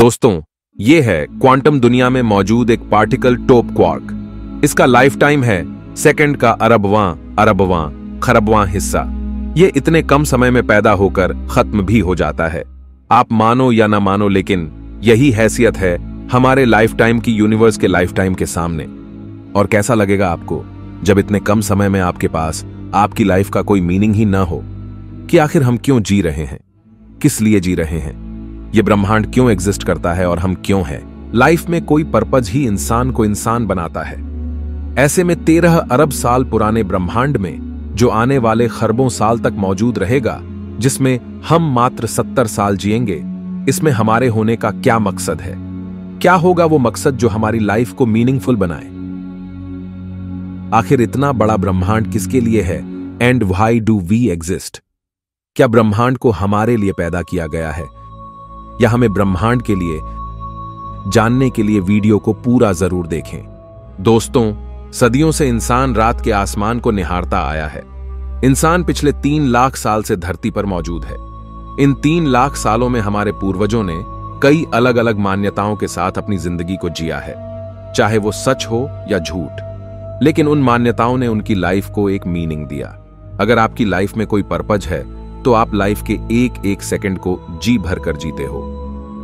दोस्तों, ये है क्वांटम दुनिया में मौजूद एक पार्टिकल टॉप क्वार्क। इसका लाइफ टाइम है सेकंड का अरबवां खरबवां हिस्सा। ये इतने कम समय में पैदा होकर खत्म भी हो जाता है। आप मानो या ना मानो, लेकिन यही हैसियत है हमारे लाइफ टाइम की यूनिवर्स के लाइफ टाइम के सामने। और कैसा लगेगा आपको जब इतने कम समय में आपके पास आपकी लाइफ का कोई मीनिंग ही ना हो कि आखिर हम क्यों जी रहे हैं, किस लिए जी रहे हैं, ये ब्रह्मांड क्यों एग्जिस्ट करता है और हम क्यों हैं। लाइफ में कोई पर्पज ही इंसान को इंसान बनाता है। ऐसे में 13 अरब साल पुराने ब्रह्मांड में जो आने वाले खरबों साल तक मौजूद रहेगा, जिसमें हम मात्र 70 साल जिएंगे, इसमें हमारे होने का क्या मकसद है? क्या होगा वो मकसद जो हमारी लाइफ को मीनिंगफुल बनाए? आखिर इतना बड़ा ब्रह्मांड किसके लिए है? And why do we exist? क्या ब्रह्मांड को हमारे लिए पैदा किया गया है या हमें ब्रह्मांड के लिए जानने के लिए वीडियो को पूरा जरूर देखें। दोस्तों, सदियों से इंसान रात के आसमान को निहारता आया है। इंसान पिछले 3 लाख साल से धरती पर मौजूद है। इन 3 लाख सालों में हमारे पूर्वजों ने कई अलग अलग मान्यताओं के साथ अपनी जिंदगी को जिया है, चाहे वो सच हो या झूठ। लेकिन उन मान्यताओं ने उनकी लाइफ को एक मीनिंग दिया। अगर आपकी लाइफ में कोई पर्पज है तो आप लाइफ के एक एक सेकंड को जी भर कर जीते हो।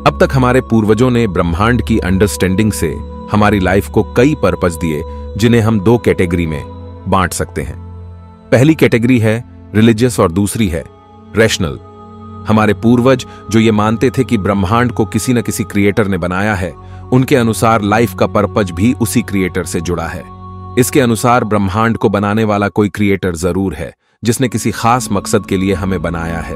अब तक हमारे पूर्वजों ने ब्रह्मांड की अंडरस्टैंडिंग से हमारी लाइफ को कई पर्पज दिए, जिन्हें हम 2 कैटेगरी में बांट सकते हैं। पहली कैटेगरी है रिलीजियस और दूसरी है रैशनल। हमारे पूर्वज जो ये मानते थे कि ब्रह्मांड को किसी न किसी क्रिएटर ने बनाया है, उनके अनुसार लाइफ का पर्पज भी उसी क्रिएटर से जुड़ा है। इसके अनुसार ब्रह्मांड को बनाने वाला कोई क्रिएटर जरूर है, जिसने किसी खास मकसद के लिए हमें बनाया है।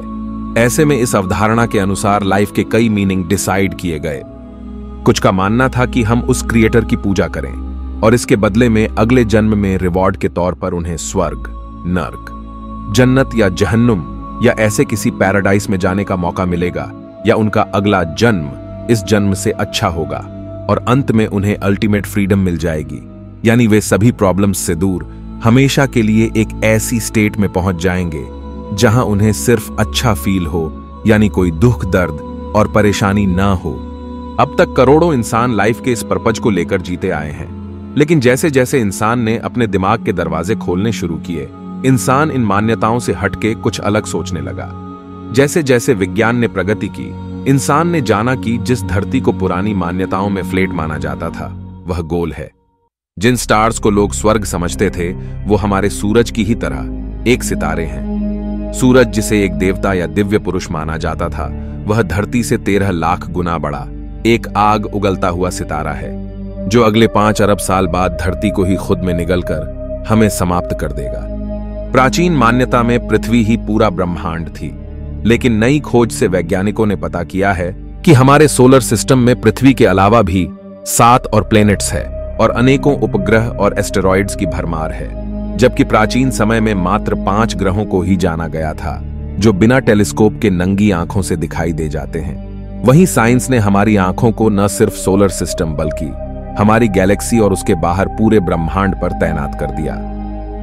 ऐसे में इस अवधारणा के अनुसार लाइफ के कई मीनिंग डिसाइड किए गए। कुछ का मानना था कि हम उस क्रिएटर की पूजा करें और इसके बदले में अगले जन्म में रिवॉर्ड के तौर पर उन्हें स्वर्ग, नर्क, जन्नत या जहन्नुम या ऐसे किसी पैराडाइस में जाने का मौका मिलेगा, या उनका अगला जन्म इस जन्म से अच्छा होगा और अंत में उन्हें अल्टीमेट फ्रीडम मिल जाएगी, यानी वे सभी प्रॉब्लम्स से दूर हमेशा के लिए एक ऐसी स्टेट में पहुंच जाएंगे जहां उन्हें सिर्फ अच्छा फील हो, यानी कोई दुख, दर्द और परेशानी ना हो। अब तक करोड़ों इंसान लाइफ के इस पर्पज को लेकर जीते आए हैं, लेकिन जैसे जैसे इंसान ने अपने दिमाग के दरवाजे खोलने शुरू किए, इंसान इन मान्यताओं से हटके कुछ अलग सोचने लगा। जैसे जैसे विज्ञान ने प्रगति की, इंसान ने जाना कि जिस धरती को पुरानी मान्यताओं में फ्लैट माना जाता था, वह गोल है। जिन स्टार्स को लोग स्वर्ग समझते थे, वो हमारे सूरज की ही तरह एक सितारे हैं। सूरज, जिसे एक देवता या दिव्य पुरुष माना जाता था, वह धरती से 13 लाख गुना बड़ा एक आग उगलता हुआ सितारा है, जो अगले 5 अरब साल बाद धरती को ही खुद में निगलकर हमें समाप्त कर देगा। प्राचीन मान्यता में पृथ्वी ही पूरा ब्रह्मांड थी, लेकिन नई खोज से वैज्ञानिकों ने पता किया है कि हमारे सोलर सिस्टम में पृथ्वी के अलावा भी 7 और प्लैनेट्स है और अनेकों उपग्रह और एस्टेरॉइड्स की भरमार है, जबकि प्राचीन समय में मात्र 5 ग्रहों को ही जाना गया था, जो बिना टेलीस्कोप के नंगी आंखों से दिखाई दे जाते हैं। वहीं साइंस ने हमारी आंखों को न सिर्फ सोलर सिस्टम बल्कि हमारी गैलेक्सी और उसके बाहर पूरे ब्रह्मांड पर तैनात कर दिया,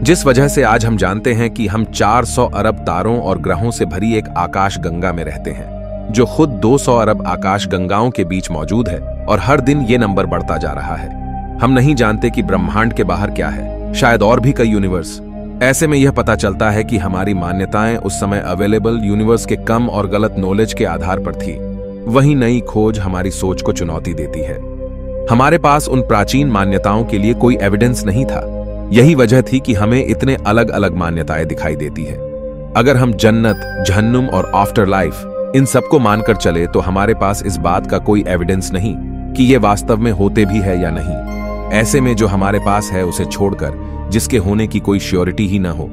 जिस वजह से आज हम जानते हैं कि हम 400 अरब तारों और ग्रहों से भरी एक आकाश गंगा में रहते हैं, जो खुद 200 अरब आकाश गंगाओं के बीच मौजूद है, और हर दिन ये नंबर बढ़ता जा रहा है। हम नहीं जानते कि ब्रह्मांड के बाहर क्या है, शायद और भी कई यूनिवर्स। ऐसे में यह पता चलता है कि हमारी मान्यताएं उस समय अवेलेबल यूनिवर्स के कम और गलत नॉलेज के आधार पर थी। वही नई खोज हमारी सोच को चुनौती देती है। हमारे पास उन प्राचीन मान्यताओं के लिए कोई एविडेंस नहीं था। यही वजह थी कि हमें इतने अलग अलग मान्यताएं दिखाई देती है। अगर हम जन्नत, जहन्नुम और आफ्टर लाइफ इन सबको मानकर चले, तो हमारे पास इस बात का कोई एविडेंस नहीं कि ये वास्तव में होते भी है या नहीं। ऐसे में जो हमारे पास है उसे छोड़कर, जिसके होने की कोई श्योरिटी ही ना हो,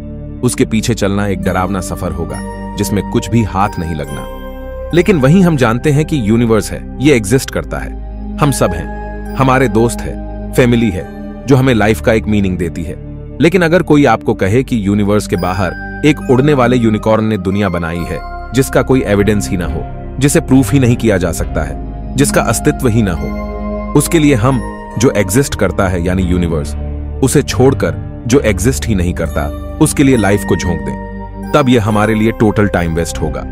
उसके पीछे चलना एक डरावना सफर होगा जिसमें कुछ भी हाथ नहीं लगना। लेकिन वहीं हम जानते हैं कि यूनिवर्स है, ये एग्जिस्ट करता है, हम सब हैं, हमारे दोस्त है, फैमिली है, जो हमें लाइफ का एक मीनिंग देती है। लेकिन अगर कोई आपको कहे कि यूनिवर्स के बाहर एक उड़ने वाले यूनिकॉर्न ने दुनिया बनाई है, जिसका कोई एविडेंस ही ना हो, जिसे प्रूफ ही नहीं किया जा सकता है, जिसका अस्तित्व ही ना हो, उसके लिए हम जो एग्जिस्ट करता है यानी यूनिवर्स, उसे छोड़कर जो एग्जिस्ट ही नहीं करता, उसके लिए लाइफ को झोंक दें, तब यह हमारे लिए टोटल टाइम वेस्ट होगा।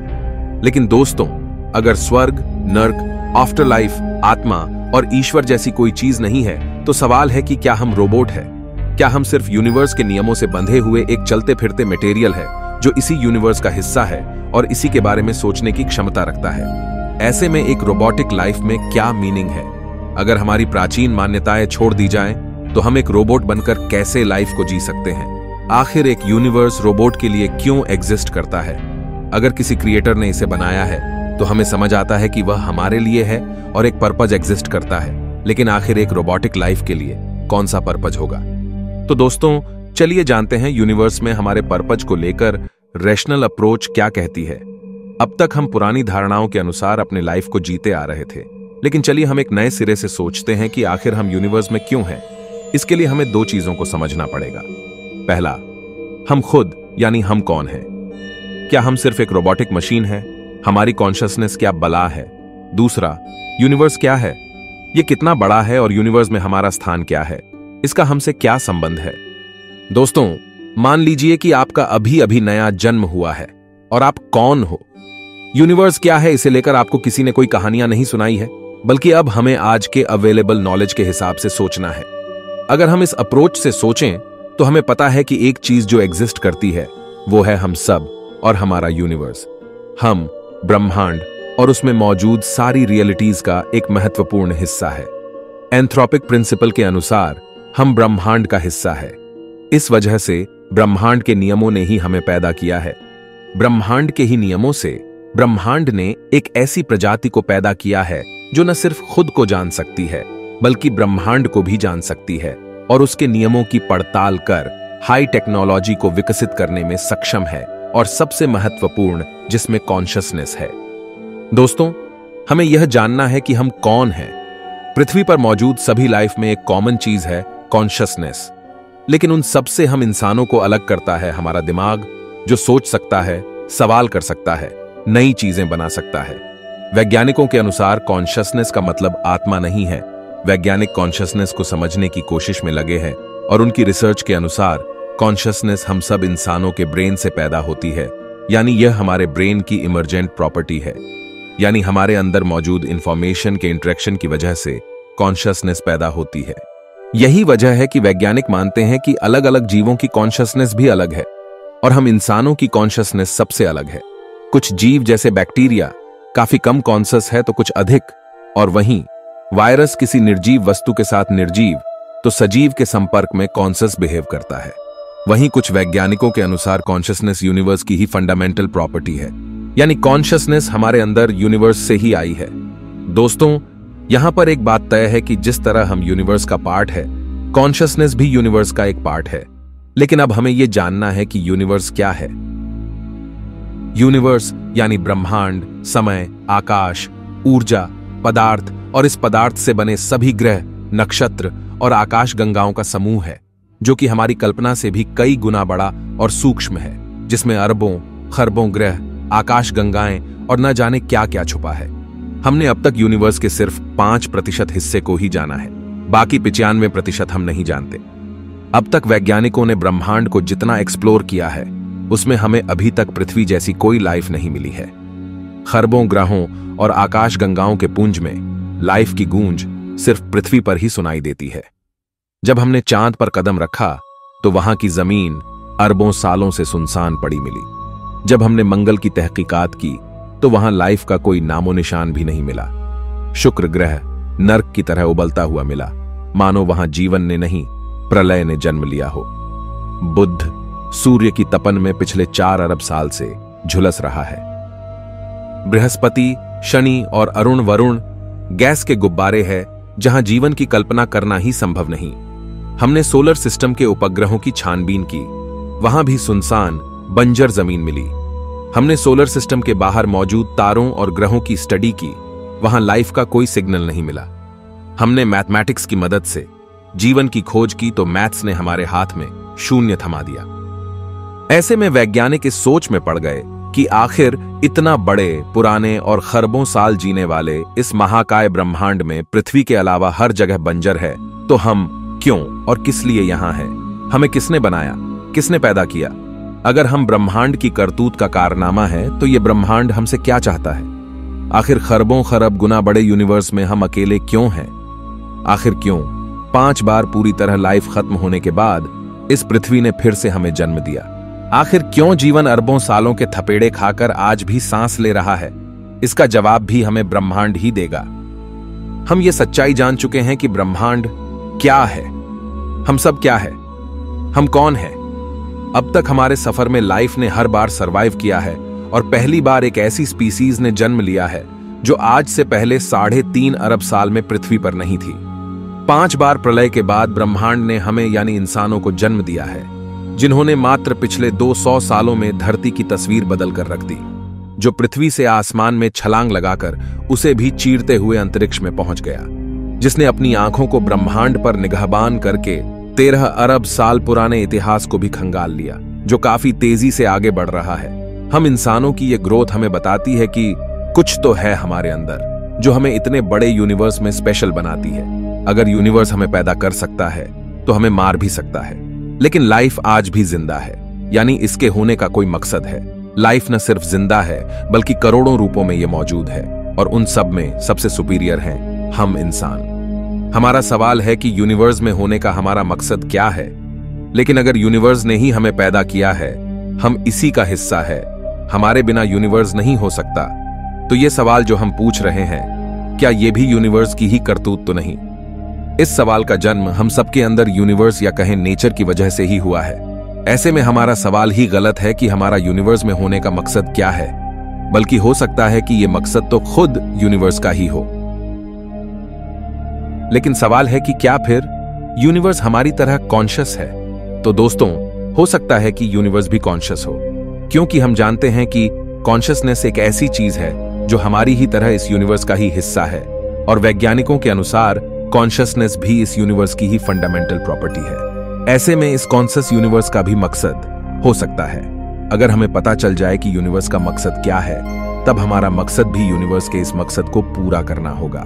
लेकिन दोस्तों, अगर स्वर्ग, नर्क, आफ्टर लाइफ आत्मा और ईश्वर जैसी कोई चीज नहीं है, तो सवाल है कि क्या हम रोबोट है? क्या हम सिर्फ यूनिवर्स के नियमों से बंधे हुए एक चलते फिरते मटेरियल है जो इसी यूनिवर्स का हिस्सा है और इसी के बारे में सोचने की क्षमता रखता है? ऐसे में एक रोबोटिक लाइफ में क्या मीनिंग है? अगर हमारी प्राचीन मान्यताएं छोड़ दी जाएं, तो हम एक रोबोट बनकर कैसे लाइफ को जी सकते हैं? आखिर एक यूनिवर्स रोबोट के लिए क्यों एग्जिस्ट करता है? अगर किसी क्रिएटर ने इसे बनाया है तो हमें समझ आता है कि वह हमारे लिए है और एक पर्पज एग्जिस्ट करता है, लेकिन आखिर एक रोबोटिक लाइफ के लिए कौन सा पर्पज होगा? तो दोस्तों, चलिए जानते हैं यूनिवर्स में हमारे पर्पज को लेकर रैशनल अप्रोच क्या कहती है। अब तक हम पुरानी धारणाओं के अनुसार अपने लाइफ को जीते आ रहे थे, लेकिन चलिए हम एक नए सिरे से सोचते हैं कि आखिर हम यूनिवर्स में क्यों हैं। इसके लिए हमें 2 चीजों को समझना पड़ेगा। पहला, हम खुद यानी हम कौन हैं? क्या हम सिर्फ एक रोबोटिक मशीन है? हमारी कॉन्शियसनेस क्या बला है? दूसरा, यूनिवर्स क्या है? यह कितना बड़ा है और यूनिवर्स में हमारा स्थान क्या है? इसका हमसे क्या संबंध है? दोस्तों, मान लीजिए कि आपका अभी अभी नया जन्म हुआ है और आप कौन हो? यूनिवर्स क्या है, इसे लेकर आपको किसी ने कोई कहानियां नहीं सुनाई है, बल्कि अब हमें आज के अवेलेबल नॉलेज के हिसाब से सोचना है। अगर हम इस अप्रोच से सोचें तो हमें पता है कि एक चीज जो एग्जिस्ट करती है वो है हम सब और हमारा यूनिवर्स। हम ब्रह्मांड और उसमें मौजूद सारी रियलिटीज का एक महत्वपूर्ण हिस्सा है। एंथ्रोपिक प्रिंसिपल के अनुसार हम ब्रह्मांड का हिस्सा है। इस वजह से ब्रह्मांड के नियमों ने ही हमें पैदा किया है। ब्रह्मांड के ही नियमों से ब्रह्मांड ने एक ऐसी प्रजाति को पैदा किया है जो न सिर्फ खुद को जान सकती है, बल्कि ब्रह्मांड को भी जान सकती है और उसके नियमों की पड़ताल कर हाई टेक्नोलॉजी को विकसित करने में सक्षम है, और सबसे महत्वपूर्ण जिसमें कॉन्शियसनेस है। दोस्तों, हमें यह जानना है कि हम कौन हैं। पृथ्वी पर मौजूद सभी लाइफ में एक कॉमन चीज है, कॉन्शियसनेस। लेकिन उन सबसे हम इंसानों को अलग करता है हमारा दिमाग, जो सोच सकता है, सवाल कर सकता है, नई चीजें बना सकता है। वैज्ञानिकों के अनुसार कॉन्शियसनेस का मतलब आत्मा नहीं है। वैज्ञानिक कॉन्शियसनेस को समझने की कोशिश में लगे हैं और उनकी रिसर्च के अनुसार कॉन्शियसनेस हम सब इंसानों के ब्रेन से पैदा होती है, यानी यह हमारे ब्रेन की इमर्जेंट प्रॉपर्टी है। यानी हमारे अंदर मौजूद इंफॉर्मेशन के इंटरेक्शन की वजह से कॉन्शियसनेस पैदा होती है। यही वजह है कि वैज्ञानिक मानते हैं कि अलग अलग जीवों की कॉन्शियसनेस भी अलग है और हम इंसानों की कॉन्शियसनेस सबसे अलग है। कुछ जीव जैसे बैक्टीरिया काफी कम कॉन्शियस है तो कुछ अधिक, और वहीं वायरस किसी निर्जीव वस्तु के साथ निर्जीव तो सजीव के संपर्क में कॉन्शियस बिहेव करता है। वहीं कुछ वैज्ञानिकों के अनुसार कॉन्शियसनेस यूनिवर्स की ही फंडामेंटल प्रॉपर्टी है, यानी कॉन्शियसनेस हमारे अंदर यूनिवर्स से ही आई है। दोस्तों, यहां पर एक बात तय है कि जिस तरह हम यूनिवर्स का पार्ट है, कॉन्शियसनेस भी यूनिवर्स का एक पार्ट है। लेकिन अब हमें यह जानना है कि यूनिवर्स क्या है। यूनिवर्स यानी ब्रह्मांड, समय, आकाश, ऊर्जा, पदार्थ और इस पदार्थ से बने सभी ग्रह, नक्षत्र और आकाश गंगाओं का समूह है, जो कि हमारी कल्पना से भी कई गुना बड़ा और सूक्ष्म है, जिसमें अरबों खरबों ग्रह, आकाश गंगाएं और न जाने क्या क्या छुपा है। हमने अब तक यूनिवर्स के सिर्फ 5% हिस्से को ही जाना है, बाकी 95% हम नहीं जानते। अब तक वैज्ञानिकों ने ब्रह्मांड को जितना एक्सप्लोर किया है, उसमें हमें अभी तक पृथ्वी जैसी कोई लाइफ नहीं मिली है। खरबों ग्रहों और आकाश गंगाओं के पुंज में लाइफ की गूंज सिर्फ पृथ्वी पर ही सुनाई देती है। जब हमने चांद पर कदम रखा तो वहां की जमीन अरबों सालों से सुनसान पड़ी मिली। जब हमने मंगल की तहकीकात की तो वहां लाइफ का कोई नामो निशान भी नहीं मिला। शुक्र ग्रह नर्क की तरह उबलता हुआ मिला, मानो वहां जीवन ने नहीं प्रलय ने जन्म लिया हो। बुध सूर्य की तपन में पिछले 4 अरब साल से झुलस रहा है। बृहस्पति, शनि और अरुण वरुण गैस के गुब्बारे हैं जहां जीवन की कल्पना करना ही संभव नहीं। हमने सोलर सिस्टम के उपग्रहों की छानबीन की, वहां भी सुनसान बंजर जमीन मिली। हमने सोलर सिस्टम के बाहर मौजूद तारों और ग्रहों की स्टडी की, वहां लाइफ का कोई सिग्नल नहीं मिला। हमने मैथमेटिक्स की मदद से जीवन की खोज की तो मैथ्स ने हमारे हाथ में शून्य थमा दिया। ऐसे में वैज्ञानिक इस सोच में पड़ गए कि आखिर इतना बड़े, पुराने और खरबों साल जीने वाले इस महाकाय ब्रह्मांड में पृथ्वी के अलावा हर जगह बंजर है, तो हम क्यों और किस लिए यहां हैं? हमें किसने बनाया, किसने पैदा किया? अगर हम ब्रह्मांड की करतूत का कारनामा है तो यह ब्रह्मांड हमसे क्या चाहता है? आखिर खरबों खरब गुना बड़े यूनिवर्स में हम अकेले क्यों हैं? आखिर क्यों 5 बार पूरी तरह लाइफ खत्म होने के बाद इस पृथ्वी ने फिर से हमें जन्म दिया? आखिर क्यों जीवन अरबों सालों के थपेड़े खाकर आज भी सांस ले रहा है? इसका जवाब भी हमें ब्रह्मांड ही देगा। हम ये सच्चाई जान चुके हैं कि ब्रह्मांड क्या है, हम सब क्या है, हम कौन हैं। अब तक हमारे सफर में लाइफ ने हर बार सरवाइव किया है और पहली बार एक ऐसी स्पीसीज ने जन्म लिया है जो आज से पहले 3.5 अरब साल में पृथ्वी पर नहीं थी। 5 बार प्रलय के बाद ब्रह्मांड ने हमें यानी इंसानों को जन्म दिया है, जिन्होंने मात्र पिछले 200 सालों में धरती की तस्वीर बदल कर रख दी, जो पृथ्वी से आसमान में छलांग लगाकर उसे भी चीरते हुए अंतरिक्ष में पहुंच गया, जिसने अपनी आंखों को ब्रह्मांड पर निगाहबान करके 13 अरब साल पुराने इतिहास को भी खंगाल लिया, जो काफी तेजी से आगे बढ़ रहा है। हम इंसानों की ये ग्रोथ हमें बताती है कि कुछ तो है हमारे अंदर जो हमें इतने बड़े यूनिवर्स में स्पेशल बनाती है। अगर यूनिवर्स हमें पैदा कर सकता है तो हमें मार भी सकता है, लेकिन लाइफ आज भी जिंदा है, यानी इसके होने का कोई मकसद है। लाइफ न सिर्फ जिंदा है बल्कि करोड़ों रूपों में ये मौजूद है, और उन सब में सबसे सुपीरियर हैं हम इंसान। हमारा सवाल है कि यूनिवर्स में होने का हमारा मकसद क्या है? लेकिन अगर यूनिवर्स ने ही हमें पैदा किया है, हम इसी का हिस्सा है, हमारे बिना यूनिवर्स नहीं हो सकता, तो ये सवाल जो हम पूछ रहे हैं, क्या ये भी यूनिवर्स की ही करतूत तो नहीं? इस सवाल का जन्म हम सबके अंदर यूनिवर्स या कहें नेचर की वजह से ही हुआ है। ऐसे में हमारा सवाल ही गलत है कि हमारा यूनिवर्स में होने का मकसद क्या है, बल्कि हो सकता है कि यह मकसद तो खुद यूनिवर्स का ही हो। लेकिन सवाल है कि क्या फिर यूनिवर्स हमारी तरह कॉन्शियस है? तो दोस्तों, हो सकता है कि यूनिवर्स भी कॉन्शियस हो, क्योंकि हम जानते हैं कि कॉन्शियसनेस एक ऐसी चीज है जो हमारी ही तरह इस यूनिवर्स का ही हिस्सा है, और वैज्ञानिकों के अनुसार कॉन्शियसनेस भी इस यूनिवर्स की ही फंडामेंटल प्रॉपर्टी है। ऐसे में इस कॉन्शियस यूनिवर्स का भी मकसद हो सकता है। अगर हमें पता चल जाए कि यूनिवर्स का मकसद क्या है, तब हमारा मकसद भी यूनिवर्स के इस मकसद को पूरा करना होगा।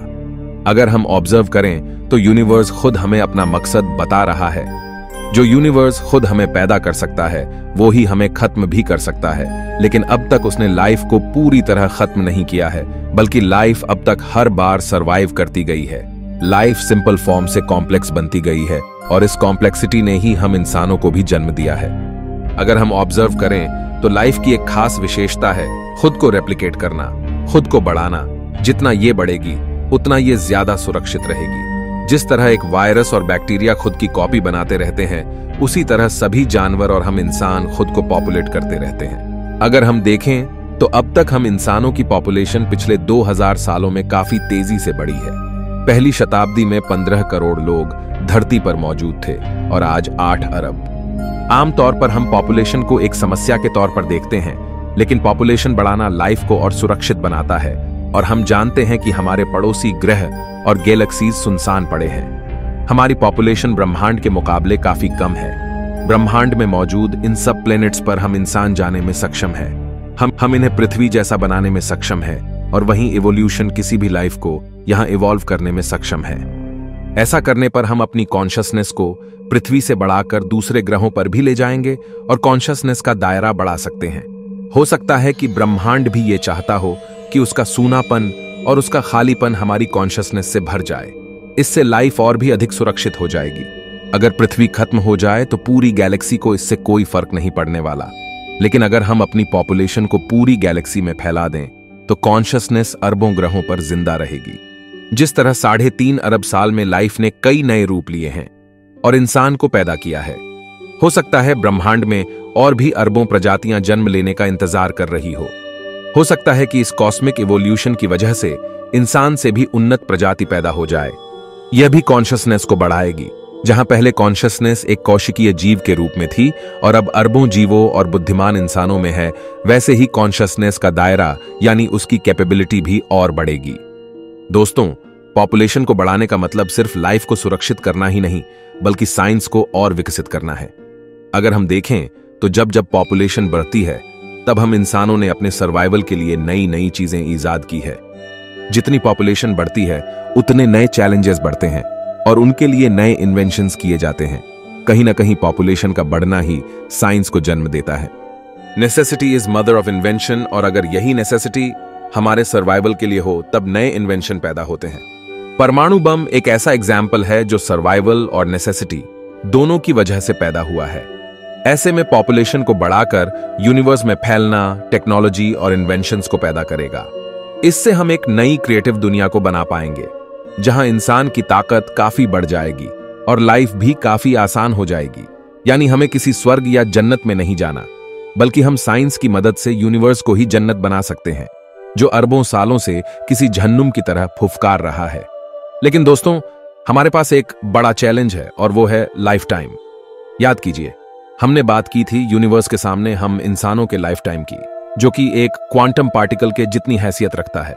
अगर हम ऑब्जर्व करें तो यूनिवर्स खुद हमें अपना मकसद बता रहा है। जो यूनिवर्स खुद हमें पैदा कर सकता है वो ही हमें खत्म भी कर सकता है, लेकिन अब तक उसने लाइफ को पूरी तरह खत्म नहीं किया है, बल्कि लाइफ अब तक हर बार सरवाइव करती गई है। लाइफ सिंपल फॉर्म से कॉम्प्लेक्स बनती गई है, और इस कॉम्प्लेक्सिटी ने ही हम इंसानों को भी जन्म दिया है। अगर हम ऑब्जर्व करें तो लाइफ की एक खास विशेषता है खुद को रेप्लिकेट करना, खुद को बढ़ाना। जितना ये बढ़ेगी उतना ये ज्यादा सुरक्षित रहेगी। जिस तरह एक वायरस और बैक्टीरिया खुद की कॉपी बनाते रहते हैं, उसी तरह सभी जानवर और हम इंसान खुद को पॉपुलेट करते रहते हैं। अगर हम देखें तो अब तक हम इंसानों की पॉपुलेशन पिछले 2000 सालों में काफी तेजी से बढ़ी है। पहली शताब्दी में 15 करोड़ लोग धरती पर मौजूद थे और आज 8 अरब। आमतौर पर हम पॉपुलेशन को एक समस्या के तौर पर देखते हैं, लेकिन पॉपुलेशन बढ़ाना लाइफ को और सुरक्षित बनाता है, और हम जानते हैं कि हमारे पड़ोसी ग्रह और गैलेक्सीज सुनसान पड़े हैं। हमारी पॉपुलेशन ब्रह्मांड के मुकाबले काफी कम है। ब्रह्मांड में मौजूद इन सब प्लैनेट्स पर हम इंसान जाने में सक्षम हैं। हम इन्हें पृथ्वी जैसा बनाने में सक्षम हैं, और वहीं इवोल्यूशन किसी भी लाइफ को यहां इवॉल्व करने में सक्षम है। ऐसा करने पर हम अपनी कॉन्शियसनेस को पृथ्वी से बढ़ाकर दूसरे ग्रहों पर भी ले जाएंगे और कॉन्शियसनेस का दायरा बढ़ा सकते हैं। हो सकता है कि ब्रह्मांड भी ये चाहता हो कि उसका सूनापन और उसका खालीपन हमारी कॉन्शियसनेस से भर जाए। इससे लाइफ और भी अधिक सुरक्षित हो जाएगी। अगर पृथ्वी खत्म हो जाए तो पूरी गैलेक्सी को इससे कोई फर्क नहीं पड़ने वाला, लेकिन अगर हम अपनी पॉपुलेशन को पूरी गैलेक्सी में फैला दें तो कॉन्शियसनेस अरबों ग्रहों पर जिंदा रहेगी। जिस तरह 3.5 अरब साल में लाइफ ने कई नए रूप लिए हैं और इंसान को पैदा किया है, हो सकता है ब्रह्मांड में और भी अरबों प्रजातियां जन्म लेने का इंतजार कर रही हो सकता है कि इस कॉस्मिक इवोल्यूशन की वजह से इंसान से भी उन्नत प्रजाति पैदा हो जाए। यह भी कॉन्शियसनेस को बढ़ाएगी। जहां पहले कॉन्शियसनेस एक कौशिकीय जीव के रूप में थी और अब अरबों जीवों और बुद्धिमान इंसानों में है, वैसे ही कॉन्शियसनेस का दायरा यानी उसकी कैपेबिलिटी भी और बढ़ेगी। दोस्तों, पॉपुलेशन को बढ़ाने का मतलब सिर्फ लाइफ को सुरक्षित करना ही नहीं, बल्कि साइंस को और विकसित करना है। अगर हम देखें तो जब जब पॉपुलेशन बढ़ती है, तब हम इंसानों ने अपने सर्वाइवल के लिए नई नई चीजें ईजाद की है। जितनी पॉपुलेशन बढ़ती है उतने नए चैलेंजेस बढ़ते हैं और उनके लिए नए इन्वेंशंस किए जाते हैं। कहीं ना कहीं पॉपुलेशन का बढ़ना ही साइंस को जन्म देता है। Necessity is mother of invention, और अगर यही नेसेसिटी हमारे सर्वाइवल के लिए हो, तब नए इन्वेंशन पैदा होते हैं। परमाणु बम एक ऐसा एग्जाम्पल है जो सर्वाइवल और नेसेसिटी दोनों की वजह से पैदा हुआ है। ऐसे में पॉपुलेशन को बढ़ाकर यूनिवर्स में फैलना टेक्नोलॉजी और इन्वेंशंस को पैदा करेगा। इससे हम एक नई क्रिएटिव दुनिया को बना पाएंगे, जहां इंसान की ताकत काफी बढ़ जाएगी और लाइफ भी काफी आसान हो जाएगी। यानी हमें किसी स्वर्ग या जन्नत में नहीं जाना, बल्कि हम साइंस की मदद से यूनिवर्स को ही जन्नत बना सकते हैं, जो अरबों सालों से किसी जहन्नुम की तरह फुफकार रहा है। लेकिन दोस्तों, हमारे पास एक बड़ा चैलेंज है और वो है लाइफ टाइम। याद कीजिए, हमने बात की थी यूनिवर्स के सामने हम इंसानों के लाइफ टाइम की, जो कि एक क्वांटम पार्टिकल के जितनी हैसियत रखता है।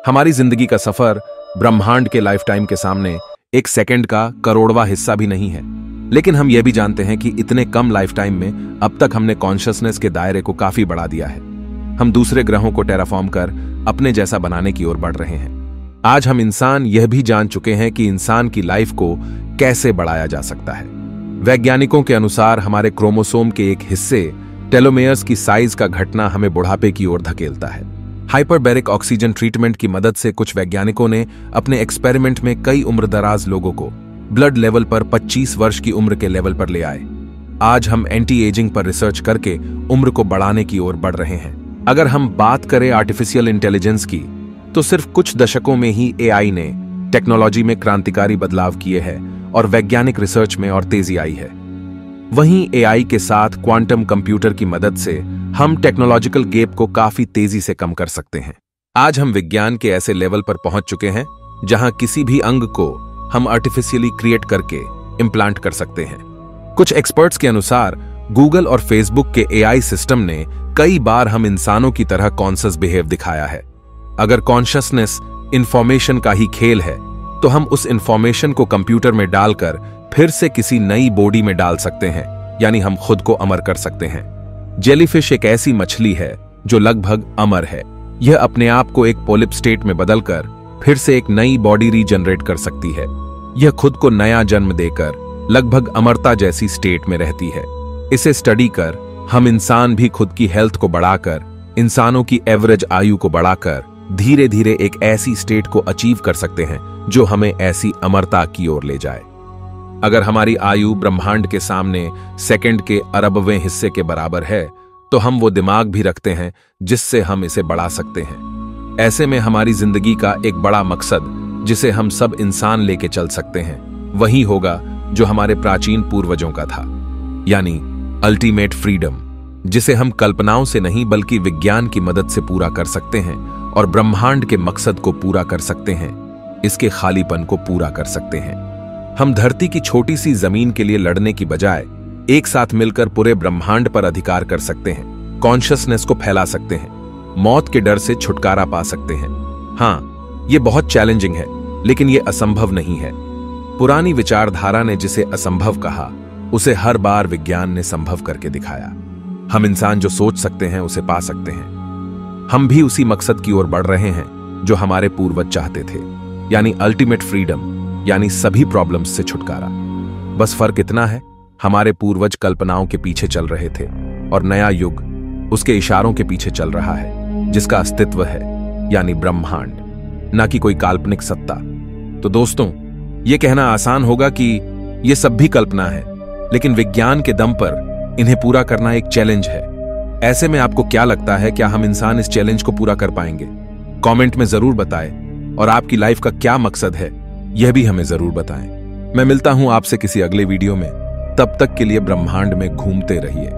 हमारी जिंदगी का सफर ब्रह्मांड के लाइफ टाइम के सामने एक सेकंड का करोड़वां हिस्सा भी नहीं है। लेकिन हम यह भी जानते हैं कि इतने कम लाइफ टाइम में अब तक हमने कॉन्शियसनेस के दायरे को काफी बढ़ा दिया है। हम दूसरे ग्रहों को टेराफॉर्म कर अपने जैसा बनाने की ओर बढ़ रहे हैं। आज हम इंसान यह भी जान चुके हैं कि इंसान की लाइफ को कैसे बढ़ाया जा सकता है। वैज्ञानिकों के अनुसार हमारे क्रोमोसोम के एक हिस्से टेलोमेयर्स की साइज का घटना हमें बुढ़ापे की ओर धकेलता है। हाइपरबैरिक ऑक्सीजन ट्रीटमेंट की मदद से कुछ वैज्ञानिकों ने अपने एक्सपेरिमेंट में कई उम्रदराज लोगों को ब्लड लेवल पर 25 वर्ष की उम्र के लेवल पर ले आए। आज हम एंटी एजिंग पर रिसर्च करके उम्र को बढ़ाने की ओर बढ़ रहे हैं। अगर हम बात करें आर्टिफिशियल इंटेलिजेंस की, तो सिर्फ कुछ दशकों में ही एआई ने टेक्नोलॉजी में क्रांतिकारी बदलाव किए हैं और वैज्ञानिक रिसर्च में और तेजी आई है। वहीं एआई के साथ क्वांटम कंप्यूटर की मदद से हम टेक्नोलॉजिकल गैप को काफी तेजी से कम कर सकते हैं। आज हम विज्ञान के ऐसे लेवल पर पहुंच चुके हैं जहां किसी भी अंग को हम आर्टिफिशियली क्रिएट करके इम्प्लांट कर सकते हैं। कुछ एक्सपर्ट्स के अनुसार गूगल और फेसबुक के एआई सिस्टम ने कई बार हम इंसानों की तरह कॉन्शियस बिहेव दिखाया है। अगर कॉन्शियसनेस इंफॉर्मेशन का ही खेल है, तो हम उस इंफॉर्मेशन को कंप्यूटर में डालकर फिर से किसी नई बॉडी में डाल सकते हैं, यानी हम खुद को अमर कर सकते हैं। जेलीफिश एक ऐसी मछली है जो लगभग अमर है। यह अपने आप को एक पोलिप स्टेट में बदलकर फिर से एक नई बॉडी रीजनरेट कर सकती है। यह खुद को नया जन्म देकर लगभग अमरता जैसी स्टेट में रहती है। इसे स्टडी कर हम इंसान भी खुद की हेल्थ को बढ़ाकर, इंसानों की एवरेज आयु को बढ़ाकर धीरे धीरे एक ऐसी स्टेट को अचीव कर सकते हैं जो हमें ऐसी अमरता की ओर ले जाए। अगर हमारी आयु ब्रह्मांड के सामने सेकंड के अरबवें हिस्से के बराबर है, तो हम वो दिमाग भी रखते हैं जिससे हम इसे बढ़ा सकते हैं। ऐसे में हमारी जिंदगी का एक बड़ा मकसद, जिसे हम सब इंसान लेके चल सकते हैं, वही होगा जो हमारे प्राचीन पूर्वजों का था, यानी अल्टीमेट फ्रीडम, जिसे हम कल्पनाओं से नहीं बल्कि विज्ञान की मदद से पूरा कर सकते हैं और ब्रह्मांड के मकसद को पूरा कर सकते हैं, इसके खालीपन को पूरा कर सकते हैं। हम धरती की छोटी सी जमीन के लिए लड़ने की बजाय एक साथ मिलकर पूरे ब्रह्मांड पर अधिकार कर सकते हैं, कॉन्शियसनेस को फैला सकते हैं, मौत के डर से छुटकारा पा सकते हैं। हाँ, ये बहुत चैलेंजिंग है, लेकिन ये असंभव नहीं है। पुरानी विचारधारा ने जिसे असंभव कहा, उसे हर बार विज्ञान ने संभव करके दिखाया। हम इंसान जो सोच सकते हैं उसे पा सकते हैं। हम भी उसी मकसद की ओर बढ़ रहे हैं जो हमारे पूर्वज चाहते थे, यानी अल्टीमेट फ्रीडम, यानी सभी प्रॉब्लम्स से छुटकारा। बस फर्क इतना है, हमारे पूर्वज कल्पनाओं के पीछे चल रहे थे और नया युग उसके इशारों के पीछे चल रहा है, जिसका अस्तित्व है, यानी ब्रह्मांड, ना कि कोई काल्पनिक सत्ता। तो दोस्तों, यह कहना आसान होगा कि यह सब भी कल्पना है, लेकिन विज्ञान के दम पर इन्हें पूरा करना एक चैलेंज है। ऐसे में आपको क्या लगता है, क्या हम इंसान इस चैलेंज को पूरा कर पाएंगे? कमेंट में जरूर बताएं और आपकी लाइफ का क्या मकसद है, यह भी हमें जरूर बताएं। मैं मिलता हूं आपसे किसी अगले वीडियो में। तब तक के लिए ब्रह्मांड में घूमते रहिए।